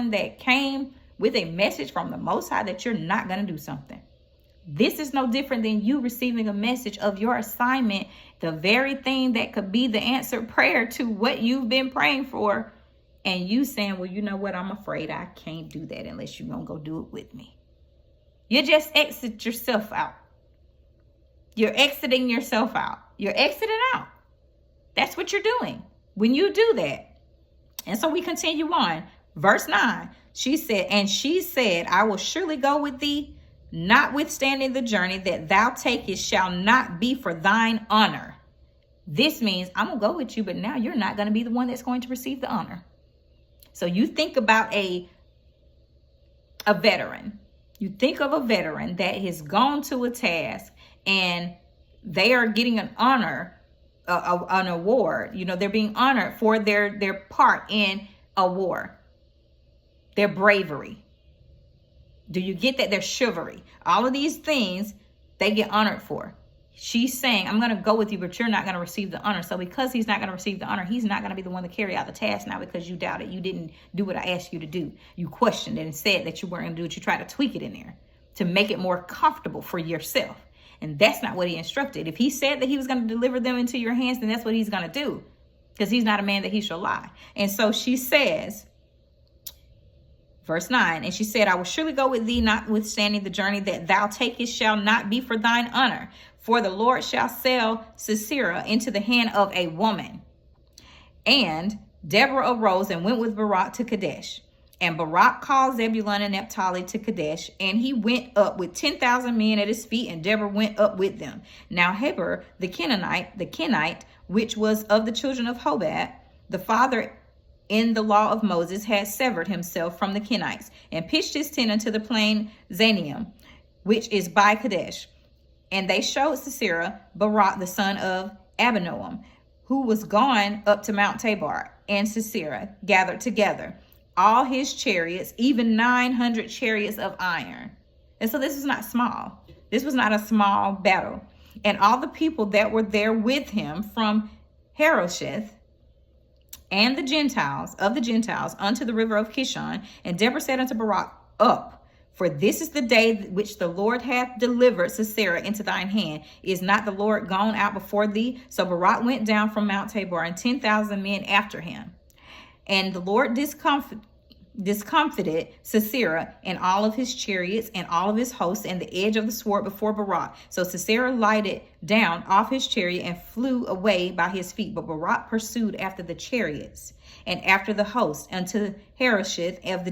someone that came with a message from the Most High that you're not going to do something. This is no different than you receiving a message of your assignment, the very thing that could be the answered prayer to what you've been praying for. And you saying, well, you know what? I'm afraid I can't do that unless you're going to go do it with me. You just exit yourself out. You're exiting yourself out. You're exiting out. That's what you're doing when you do that. And so we continue on. Verse 9, she said, I will surely go with thee, notwithstanding the journey that thou takest shall not be for thine honor. This means I'm going to go with you, but now you're not going to be the one that's going to receive the honor. So you think about a veteran. You think of a veteran that has gone to a task and they are getting an honor, an award. You know, they're being honored for their part in a war, their bravery. Do you get that? Their chivalry. All of these things they get honored for. She's saying, I'm going to go with you, but you're not going to receive the honor. So because he's not going to receive the honor, he's not going to be the one to carry out the task now because you doubted. You didn't do what I asked you to do. You questioned it and said that you weren't going to do it. You tried to tweak it in there to make it more comfortable for yourself. And that's not what he instructed. If he said that he was going to deliver them into your hands, then that's what he's going to do, because he's not a man that he shall lie. And so she says, verse 9, and she said, I will surely go with thee, notwithstanding the journey that thou takest shall not be for thine honor. For the Lord shall sell Sisera into the hand of a woman. And Deborah arose and went with Barak to Kadesh. And Barak called Zebulun and Naphtali to Kadesh, and he went up with 10,000 men at his feet, and Deborah went up with them. Now Heber, the Kenite, which was of the children of Hobab, the father in the law of Moses, had severed himself from the Kenites, and pitched his tent unto the plain Zanium, which is by Kadesh. And they showed Sisera Barak, the son of Abinoam, who was gone up to Mount Tabor, and Sisera gathered together all his chariots, even 900 chariots of iron. And so this was not small. This was not a small battle. And all the people that were there with him from Harosheth and the Gentiles unto the river of Kishon. And Deborah said unto Barak, up, for this is the day which the Lord hath delivered Sisera into thine hand. Is not the Lord gone out before thee? So Barak went down from Mount Tabor, and 10,000 men after him. And the Lord discomfited Sisera and all of his chariots and all of his hosts and the edge of the sword before Barak. So Sisera lighted down off his chariot and flew away by his feet. But Barak pursued after the chariots and after the host unto Harosheth of the